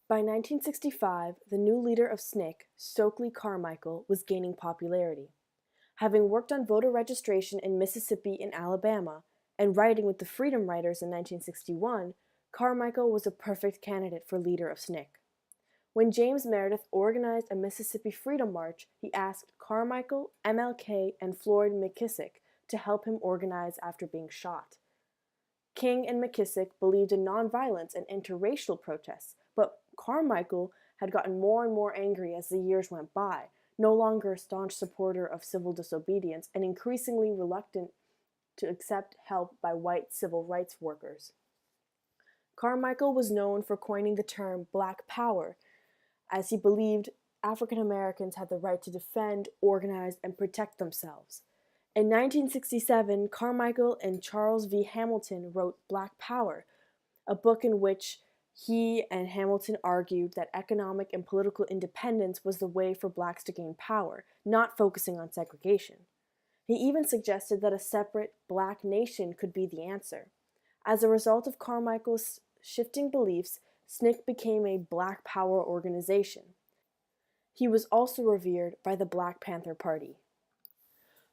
By 1965, the new leader of SNCC, Stokely Carmichael, was gaining popularity. Having worked on voter registration in Mississippi and Alabama, and writing with the Freedom Writers in 1961, Carmichael was a perfect candidate for leader of SNCC. When James Meredith organized a Mississippi Freedom March, he asked Carmichael, MLK, and Floyd McKissick to help him organize after being shot. King and McKissick believed in nonviolence and interracial protests, but Carmichael had gotten more and more angry as the years went by, no longer a staunch supporter of civil disobedience and increasingly reluctant to accept help by white civil rights workers. Carmichael was known for coining the term Black Power, as he believed African Americans had the right to defend, organize, and protect themselves. In 1967, Carmichael and Charles V. Hamilton wrote Black Power, a book in which he and Hamilton argued that economic and political independence was the way for blacks to gain power, not focusing on segregation. He even suggested that a separate black nation could be the answer. As a result of Carmichael's shifting beliefs, SNCC became a Black Power organization. He was also revered by the Black Panther Party.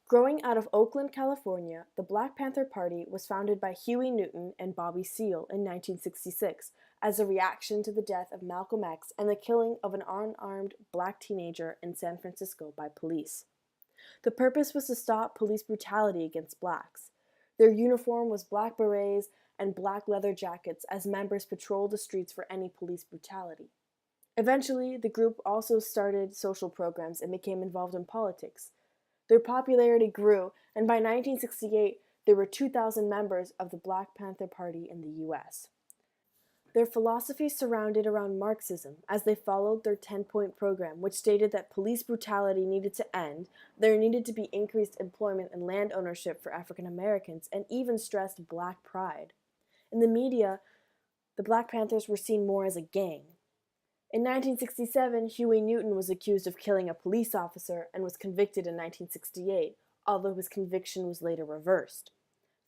Growing out of Oakland, California, the Black Panther Party was founded by Huey Newton and Bobby Seale in 1966 as a reaction to the death of Malcolm X and the killing of an unarmed black teenager in San Francisco by police. The purpose was to stop police brutality against blacks. Their uniform was black berets and black leather jackets as members patrolled the streets for any police brutality. Eventually, the group also started social programs and became involved in politics. Their popularity grew, and by 1968, there were 2,000 members of the Black Panther Party in the U.S. Their philosophy surrounded around Marxism, as they followed their 10-point program, which stated that police brutality needed to end, there needed to be increased employment and land ownership for African Americans, and even stressed black pride. In the media, the Black Panthers were seen more as a gang. In 1967, Huey Newton was accused of killing a police officer and was convicted in 1968, although his conviction was later reversed.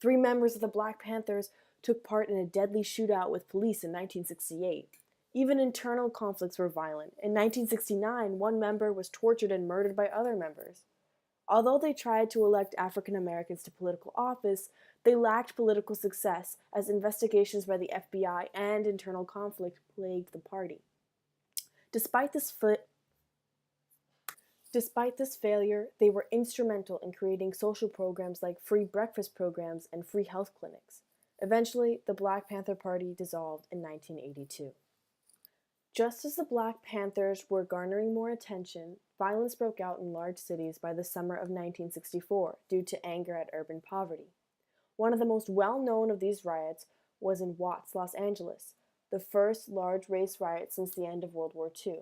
3 members of the Black Panthers took part in a deadly shootout with police in 1968. Even internal conflicts were violent. In 1969, one member was tortured and murdered by other members. Although they tried to elect African Americans to political office, they lacked political success as investigations by the FBI and internal conflict plagued the party. Despite this failure, they were instrumental in creating social programs like free breakfast programs and free health clinics. Eventually, the Black Panther Party dissolved in 1982. Just as the Black Panthers were garnering more attention, violence broke out in large cities by the summer of 1964 due to anger at urban poverty. One of the most well-known of these riots was in Watts, Los Angeles, the first large race riot since the end of World War II.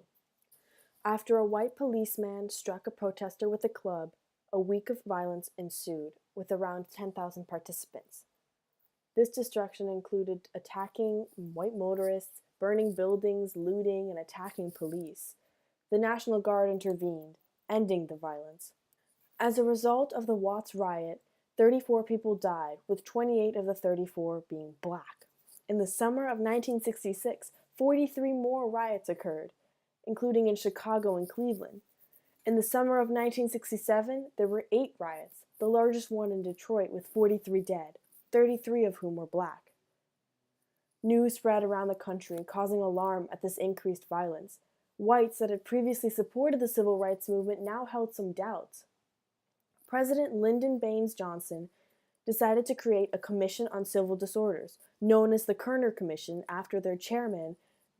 After a white policeman struck a protester with a club, a week of violence ensued, with around 10,000 participants. This destruction included attacking white motorists, burning buildings, looting, and attacking police. The National Guard intervened, ending the violence. As a result of the Watts riot, 34 people died, with 28 of the 34 being black. In the summer of 1966, 43 more riots occurred, including in Chicago and Cleveland. In the summer of 1967, there were 8 riots, the largest one in Detroit with 43 dead, 33 of whom were black. News spread around the country, causing alarm at this increased violence. Whites that had previously supported the civil rights movement now held some doubts. President Lyndon Baines Johnson decided to create a commission on civil disorders, known as the Kerner Commission, after their chairman,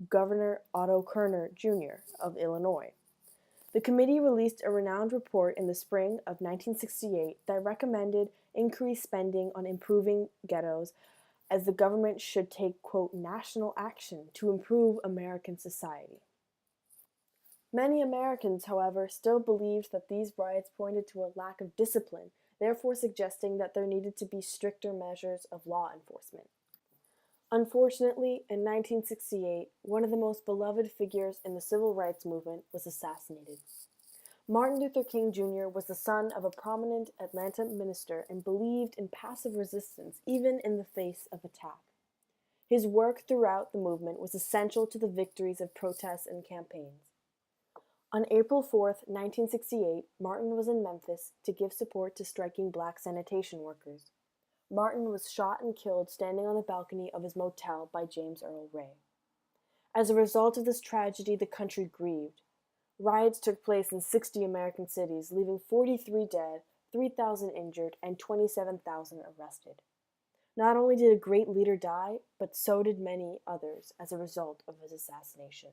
Governor Otto Kerner, Jr. of Illinois. The committee released a renowned report in the spring of 1968 that recommended increased spending on improving ghettos, as the government should take, quote, national action to improve American society. Many Americans, however, still believed that these riots pointed to a lack of discipline, therefore suggesting that there needed to be stricter measures of law enforcement. Unfortunately, in 1968, one of the most beloved figures in the civil rights movement was assassinated. Martin Luther King Jr. was the son of a prominent Atlanta minister and believed in passive resistance even in the face of attack. His work throughout the movement was essential to the victories of protests and campaigns. On April 4, 1968, Martin was in Memphis to give support to striking black sanitation workers. Martin was shot and killed standing on the balcony of his motel by James Earl Ray. As a result of this tragedy, the country grieved. Riots took place in 60 American cities, leaving 43 dead, 3,000 injured, and 27,000 arrested. Not only did a great leader die, but so did many others as a result of his assassination.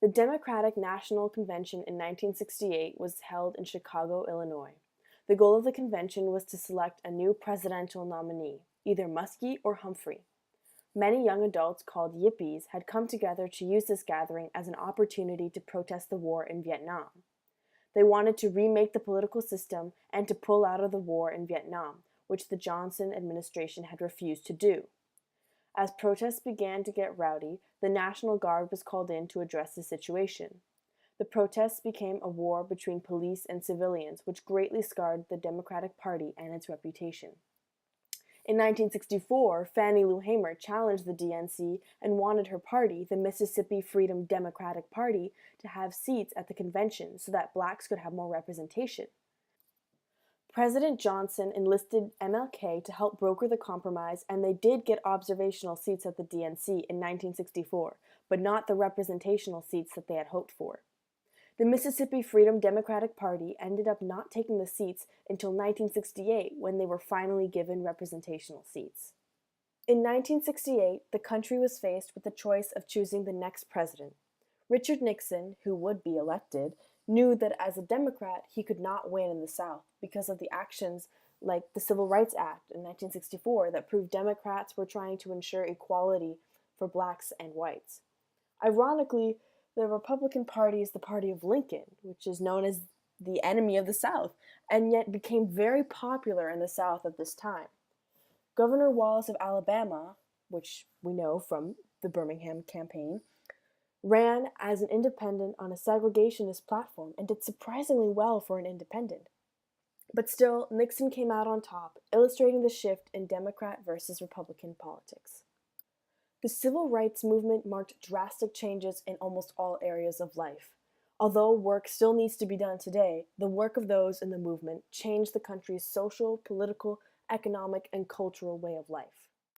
The Democratic National Convention in 1968 was held in Chicago, Illinois. The goal of the convention was to select a new presidential nominee, either Muskie or Humphrey. Many young adults called Yippies had come together to use this gathering as an opportunity to protest the war in Vietnam. They wanted to remake the political system and to pull out of the war in Vietnam, which the Johnson administration had refused to do. As protests began to get rowdy, the National Guard was called in to address the situation. The protests became a war between police and civilians, which greatly scarred the Democratic Party and its reputation. In 1964, Fannie Lou Hamer challenged the DNC and wanted her party, the Mississippi Freedom Democratic Party, to have seats at the convention so that blacks could have more representation. President Johnson enlisted MLK to help broker the compromise, and they did get observational seats at the DNC in 1964, but not the representational seats that they had hoped for. The Mississippi Freedom Democratic Party ended up not taking the seats until 1968, when they were finally given representational seats. In 1968, the country was faced with the choice of choosing the next president. Richard Nixon, who would be elected, knew that as a Democrat he could not win in the South because of the actions like the Civil Rights Act in 1964 that proved Democrats were trying to ensure equality for blacks and whites. Ironically, the Republican Party is the party of Lincoln, which is known as the enemy of the South, and yet became very popular in the South at this time. Governor Wallace of Alabama, which we know from the Birmingham campaign, ran as an independent on a segregationist platform and did surprisingly well for an independent. But still, Nixon came out on top, illustrating the shift in Democrat versus Republican politics. The civil rights movement marked drastic changes in almost all areas of life. Although work still needs to be done today, the work of those in the movement changed the country's social, political, economic, and cultural way of life.